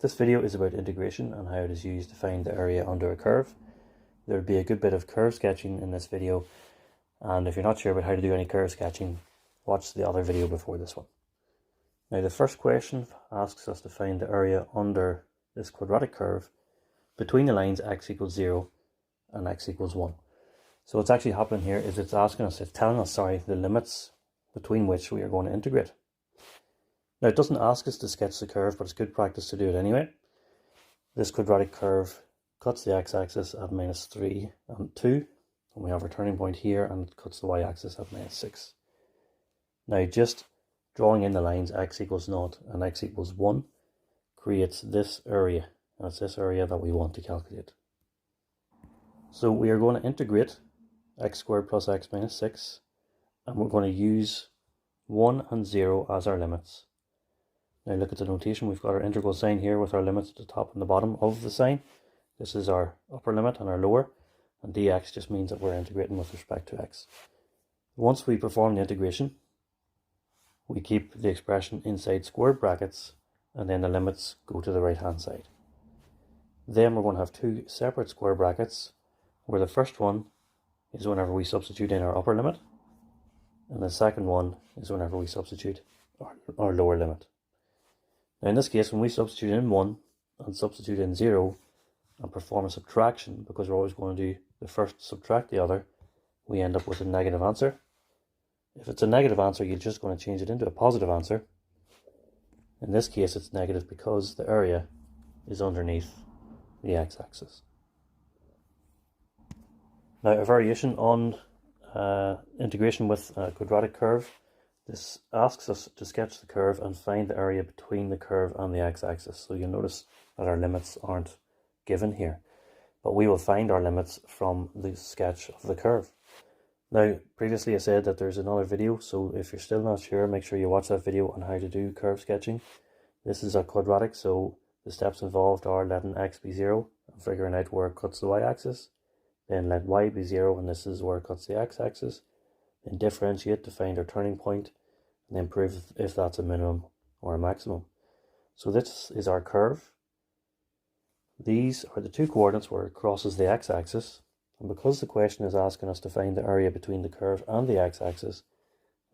This video is about integration and how it is used to find the area under a curve. There will be a good bit of curve sketching in this video, and if you're not sure about how to do any curve sketching, watch the other video before this one. Now the first question asks us to find the area under this quadratic curve between the lines x equals 0 and x equals 1. So what's actually happening here is it's telling us the limits between which we are going to integrate. Now it doesn't ask us to sketch the curve, but it's good practice to do it anyway. This quadratic curve cuts the x-axis at -3 and 2, and we have our turning point here, and it cuts the y-axis at -6. Now just drawing in the lines x equals 0 and x equals 1 creates this area, and it's this area that we want to calculate. So we are going to integrate x squared plus x minus 6, and we're going to use 1 and 0 as our limits. Now look at the notation. We've got our integral sign here with our limits at the top and the bottom of the sign. This is our upper limit and our lower, and dx just means that we're integrating with respect to x. Once we perform the integration, we keep the expression inside squared brackets, and then the limits go to the right hand side. Then we're going to have two separate square brackets, where the first one is whenever we substitute in our upper limit, and the second one is whenever we substitute our lower limit. Now in this case, when we substitute in 1 and substitute in 0 and perform a subtraction, because we're always going to do the first subtract the other, we end up with a negative answer. If it's a negative answer, you're just going to change it into a positive answer. In this case, it's negative because the area is underneath the x-axis. Now a variation on integration with a quadratic curve. This asks us to sketch the curve and find the area between the curve and the x-axis. So you'll notice that our limits aren't given here, but we will find our limits from the sketch of the curve. Now previously I said that there's another video, so if you're still not sure, make sure you watch that video on how to do curve sketching. This is a quadratic, so the steps involved are letting x be 0 and figuring out where it cuts the y-axis. Then let y be 0, and this is where it cuts the x-axis. Then differentiate to find our turning point, and then prove if that's a minimum or a maximum. So this is our curve. These are the two coordinates where it crosses the x-axis, and because the question is asking us to find the area between the curve and the x-axis,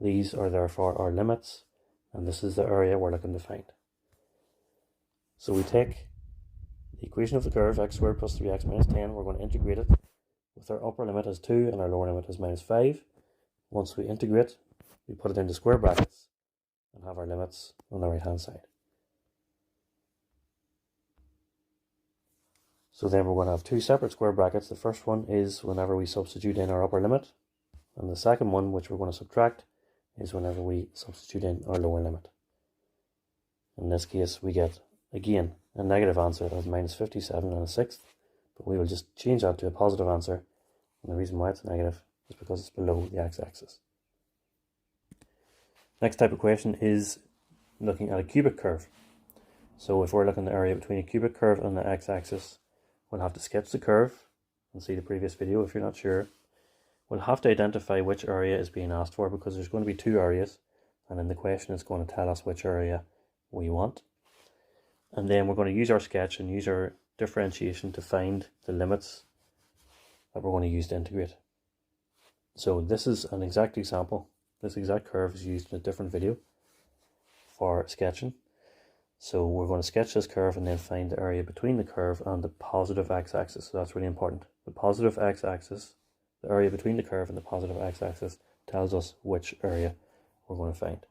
these are therefore our limits, and this is the area we're looking to find. So we take the equation of the curve, x squared plus 3x minus 10, we're going to integrate it with our upper limit as 2 and our lower limit as -5. Once we integrate, we put it into square brackets and have our limits on the right hand side. So then we're going to have two separate square brackets. The first one is whenever we substitute in our upper limit, and the second one, which we're going to subtract, is whenever we substitute in our lower limit. In this case, we get again a negative answer of -57 and a sixth, but we will just change that to a positive answer, and the reason why it's negative is because it's below the x-axis. Next type of question is looking at a cubic curve. So if we're looking at the area between a cubic curve and the x-axis, we'll have to sketch the curve and see the previous video if you're not sure. We'll have to identify which area is being asked for, because there's going to be two areas, and in the question it's going to tell us which area we want. And then we're going to use our sketch and use our differentiation to find the limits that we're going to use to integrate. So this is an exact example. This exact curve is used in a different video for sketching. So we're going to sketch this curve and then find the area between the curve and the positive x-axis. So that's really important. The positive x-axis, the area between the curve and the positive x-axis, tells us which area we're going to find.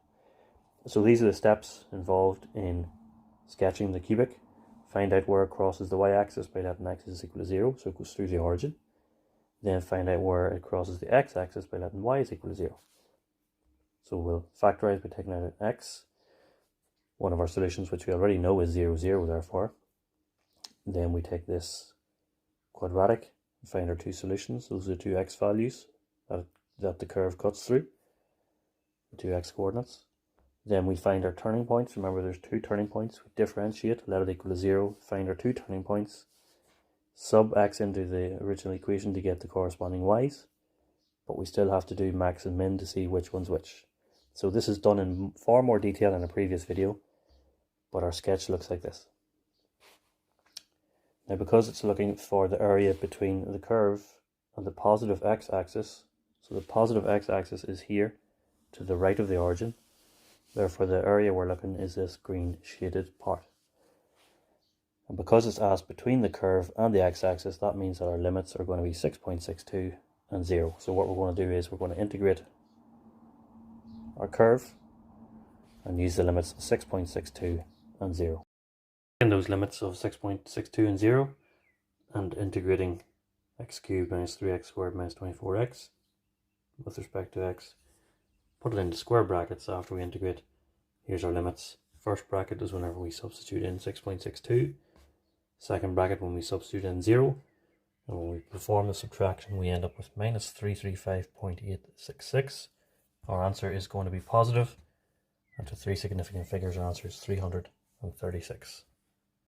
So these are the steps involved in sketching the cubic. Find out where it crosses the y-axis by letting x is equal to 0, so it goes through the origin. Then find out where it crosses the x-axis by letting y is equal to 0. So we'll factorize by taking out an x. One of our solutions, which we already know, is 0, 0, therefore. Then we take this quadratic and find our two solutions. Those are the two x values that the curve cuts through, the two x coordinates. Then we find our turning points. Remember, there's two turning points. We differentiate, let it equal to 0, find our two turning points, sub x into the original equation to get the corresponding y's, but we still have to do max and min to see which one's which. So this is done in far more detail in a previous video, but our sketch looks like this. Now because it's looking for the area between the curve and the positive x-axis, so the positive x-axis is here to the right of the origin, therefore the area we're looking is this green shaded part. And because it's asked between the curve and the x-axis, that means that our limits are going to be 6.62 and 0. So what we're going to do is we're going to integrate our curve and use the limits 6.62 and 0. In those limits of 6.62 and 0, and integrating x cubed minus 3x squared minus 24x with respect to x, put it into square brackets after we integrate. Here's our limits. First bracket is whenever we substitute in 6.62. Second bracket when we substitute in 0. And when we perform the subtraction, we end up with minus 335.866. Our answer is going to be positive, and to three significant figures, our answer is 336.